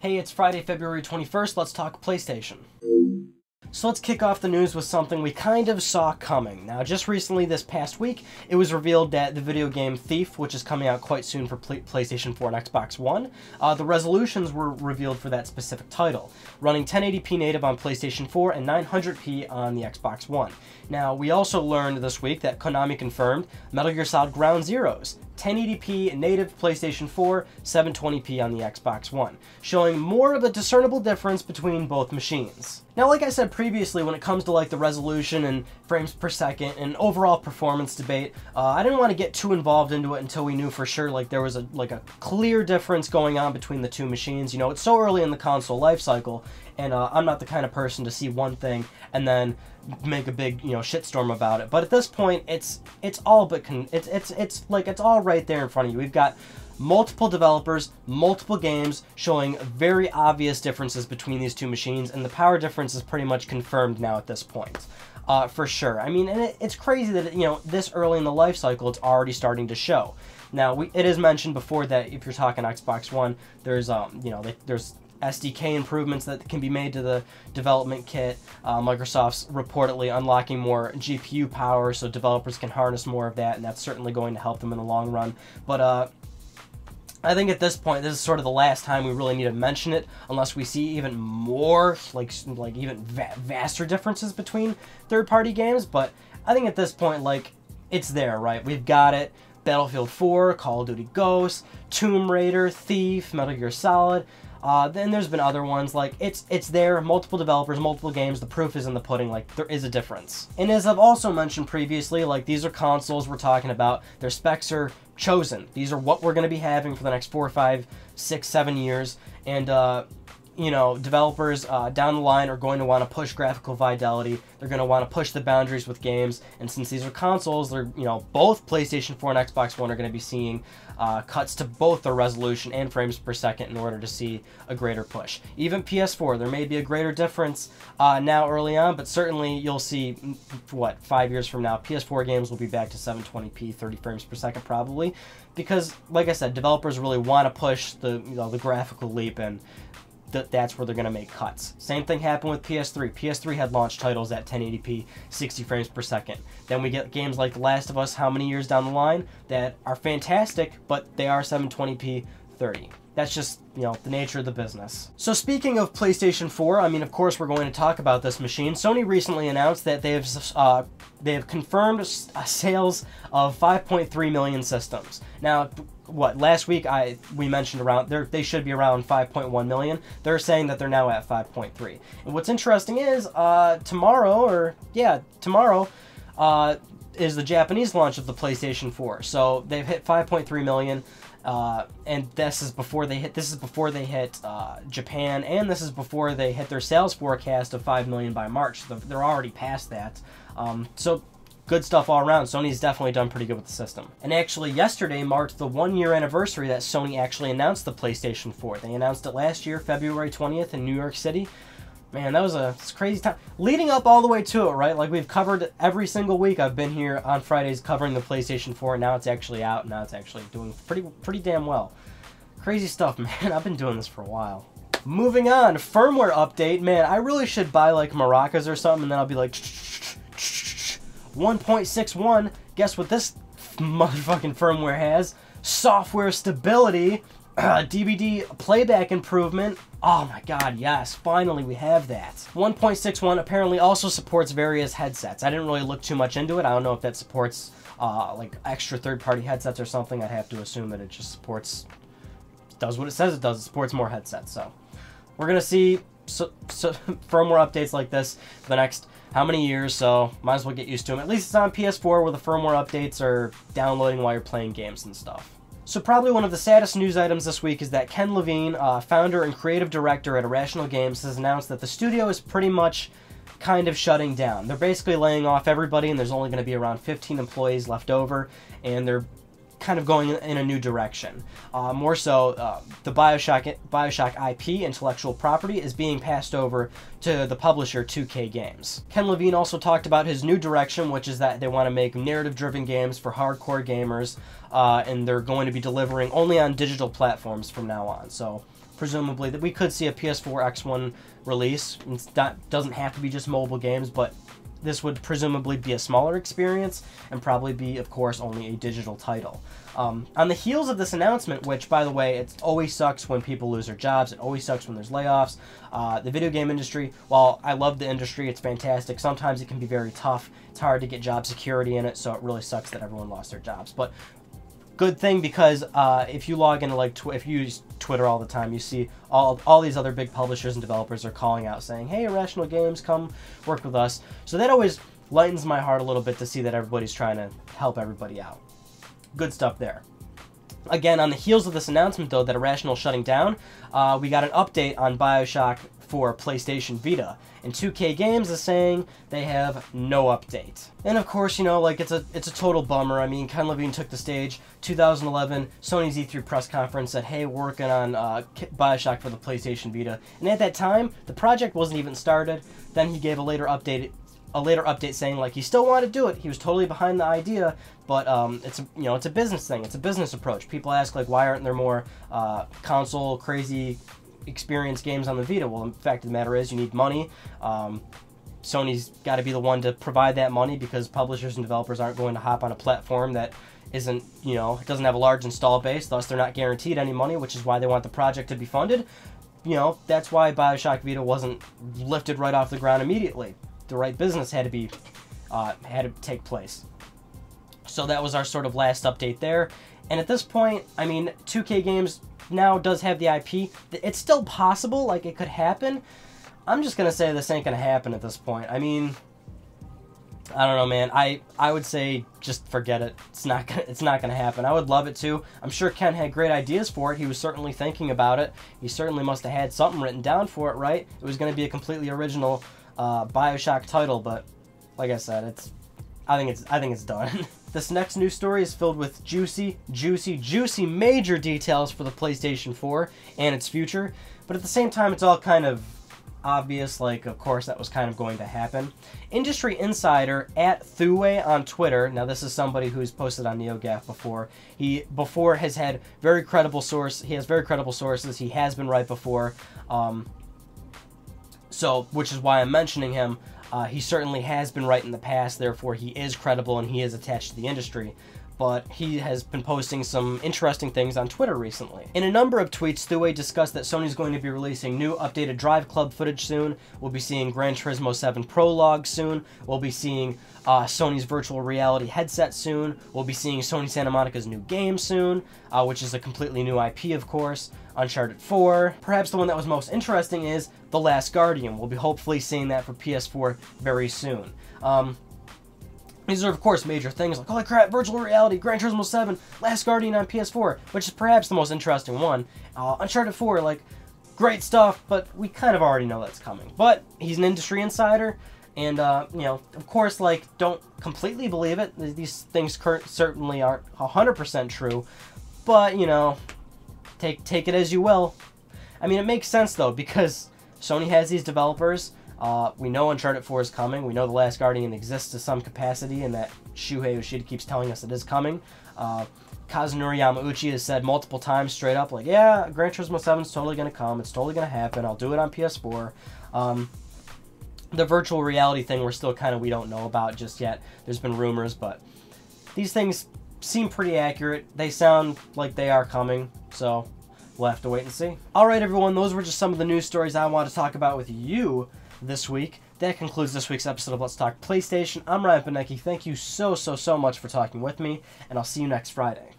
Hey, it's Friday, February 21st. Let's talk PlayStation. So let's kick off the news with something we kind of saw coming. Now, just recently, this past week, it was revealed that the video game Thief, which is coming out quite soon for PlayStation 4 and Xbox One, the resolutions were revealed for that specific title, running 1080p native on PlayStation 4 and 900p on the Xbox One. Now, we also learned this week that Konami confirmed Metal Gear Solid Ground Zeroes, 1080p native PlayStation 4, 720p on the Xbox One, showing more of a discernible difference between both machines. Now, like I said previously, when it comes to like the resolution and frames per second and overall performance debate, I didn't want to get too involved into it until we knew for sure like there was a clear difference going on between the two machines. You know, it's so early in the console life cycle, and I'm not the kind of person to see one thing and then make a big, you know, shitstorm about it. But at this point, it's all but it's all right there in front of you. We've got multiple developers, multiple games showing very obvious differences between these two machines, and the power difference is pretty much confirmed now at this point, for sure. I mean, and it's crazy that, you know, this early in the life cycle, it's already starting to show. Now, it is mentioned before that if you're talking Xbox One, there's there's SDK improvements that can be made to the development kit. Microsoft's reportedly unlocking more GPU power so developers can harness more of that, and that's certainly going to help them in the long run. But I think at this point, this is sort of the last time we really need to mention it, unless we see even more, like even vaster differences between third-party games. But I think at this point, like, it's there, right? We've got it. Battlefield 4, Call of Duty Ghosts, Tomb Raider, Thief, Metal Gear Solid. Then there's been other ones, like, it's there, multiple developers, multiple games, the proof is in the pudding, like, there is a difference. And as I've also mentioned previously, like, these are consoles we're talking about, their specs are chosen. These are what we're going to be having for the next 4, 5, 6, 7 years, and, you know, developers down the line are going to want to push graphical fidelity, they're going to want to push the boundaries with games, and since these are consoles, they're, you know, both PlayStation 4 and Xbox One are going to be seeing cuts to both the resolution and frames per second in order to see a greater push. Even PS4, there may be a greater difference now early on, but certainly you'll see, what, 5 years from now, PS4 games will be back to 720p, 30 frames per second probably, because, like I said, developers really want to push the, you know, the graphical leap, and that's where they're going to make cuts. Same thing happened with PS3. PS3 had launch titles at 1080p, 60 frames per second. Then we get games like The Last of Us how many years down the line that are fantastic, but they are 720p, 30. That's just, you know, the nature of the business. So speaking of PlayStation 4, I mean, of course, we're going to talk about this machine. Sony recently announced that they have confirmed sales of 5.3 million systems. Now, what, last week we mentioned around they should be around 5.1 million. They're saying that they're now at 5.3. And what's interesting is tomorrow is the Japanese launch of the PlayStation 4. So they've hit 5.3 million. And this is before they hit Japan, and this is before they hit their sales forecast of 5 million by March. So they're already past that. So good stuff all around. Sony's definitely done pretty good with the system. And actually, yesterday marked the 1-year anniversary that Sony actually announced the PlayStation 4. They announced it last year, February 20th in New York City. Man, that was a crazy time. Leading up all the way to it, right? Like, we've covered every single week. I've been here on Fridays covering the PlayStation 4, and now it's actually out, and now it's actually doing pretty damn well. Crazy stuff, man. I've been doing this for a while. Moving on, firmware update. Man, I really should buy, like, maracas or something, and then I'll be like, 1.61. Guess what this motherfucking firmware has? Software stability. DVD playback improvement. Oh my god, yes, finally we have that. 1.61 apparently also supports various headsets. I didn't really look too much into it. I don't know if that supports like extra third-party headsets or something. I'd have to assume that it just supports, does what it says it does. It supports more headsets. So we're gonna see firmware updates like this for the next how many years, so might as well get used to them. At least it's on PS4 where the firmware updates are downloading while you're playing games and stuff. So probably one of the saddest news items this week is that Ken Levine, founder and creative director at Irrational Games, has announced that the studio is pretty much kind of shutting down. They're basically laying off everybody, and there's only going to be around 15 employees left over, and they're kind of going in a new direction. More so, the Bioshock IP, intellectual property, is being passed over to the publisher 2K Games. Ken Levine also talked about his new direction, which is that they want to make narrative-driven games for hardcore gamers, and they're going to be delivering only on digital platforms from now on. So presumably, that we could see a PS4 X1 release. That doesn't have to be just mobile games, but this would presumably be a smaller experience and probably be, of course, only a digital title. On the heels of this announcement, which, by the way, it always sucks when people lose their jobs. It always sucks when there's layoffs. The video game industry, while I love the industry, it's fantastic. Sometimes it can be very tough. It's hard to get job security in it, so it really sucks that everyone lost their jobs. But good thing, because if you log into, like, if you use Twitter all the time, you see all these other big publishers and developers are calling out saying, hey, Irrational Games, come work with us. So that always lightens my heart a little bit to see that everybody's trying to help everybody out. Good stuff there. Again, on the heels of this announcement, though, that Irrational is shutting down, we got an update on Bioshock for PlayStation Vita. And 2K Games is saying they have no update. And of course, you know, like, it's a total bummer. I mean, Ken Levine took the stage. 2011, Sony's E3 press conference said, hey, we're working on Bioshock for the PlayStation Vita. And at that time, the project wasn't even started. Then he gave a later update saying, like, he still wanted to do it. He was totally behind the idea, but it's a business thing. It's a business approach. People ask, like, why aren't there more console crazy experience games on the Vita? Well, in fact, the matter is, you need money. Sony's got to be the one to provide that money, because publishers and developers aren't going to hop on a platform that isn't, you know, it doesn't have a large install base. Thus, they're not guaranteed any money, which is why they want the project to be funded. You know, that's why Bioshock Vita wasn't lifted right off the ground immediately. The right business had to take place. So that was our sort of last update there. And at this point, I mean, 2K Games now does have the IP. It's still possible, like, it could happen. I'm just gonna say this ain't gonna happen at this point. I mean, I don't know, man. I would say just forget it. It's not gonna happen. I would love it to. I'm sure Ken had great ideas for it. He was certainly thinking about it. He certainly must have had something written down for it, right? It was gonna be a completely original Bioshock title, but like I said, I think it's done. This next news story is filled with juicy major details for the PlayStation 4 and its future, but at the same time, it's all kind of obvious, like, of course that was kind of going to happen. Industry insider at Thuway on Twitter, now this is somebody who's posted on NeoGAF before. He has had very credible source. He has very credible sources. He has been right before. So, which is why I'm mentioning him. He certainly has been right in the past, therefore he is credible and he is attached to the industry. But he has been posting some interesting things on Twitter recently. In a number of tweets, Thuway discussed that Sony's going to be releasing new updated Drive Club footage soon. We'll be seeing Gran Turismo 7 Prologue soon. We'll be seeing Sony's virtual reality headset soon. We'll be seeing Sony Santa Monica's new game soon, which is a completely new IP, of course. Uncharted 4. Perhaps the one that was most interesting is The Last Guardian. We'll be hopefully seeing that for PS4 very soon. These are, of course, major things like, holy crap, virtual reality, Gran Turismo 7, Last Guardian on PS4, which is perhaps the most interesting one. Uncharted 4, like, great stuff, but we kind of already know that's coming. But he's an industry insider, and, you know, of course, like, don't completely believe it. These things certainly aren't 100% true, but, you know, take it as you will. I mean, it makes sense, though, because Sony has these developers. We know Uncharted 4 is coming. We know The Last Guardian exists to some capacity, and that Shuhei Yoshida keeps telling us it is coming. Kazunori Yamauchi has said multiple times straight up, like, yeah, Gran Turismo 7 is totally going to come. It's totally going to happen. I'll do it on PS4. The virtual reality thing, we don't know about just yet. There's been rumors, but these things seem pretty accurate. They sound like they are coming, so we'll have to wait and see. Alright, everyone, those were just some of the news stories I wanted to talk about with you this week. That concludes this week's episode of Let's Talk PlayStation. I'm Ryan Panecki. Thank you so much for talking with me, and I'll see you next Friday.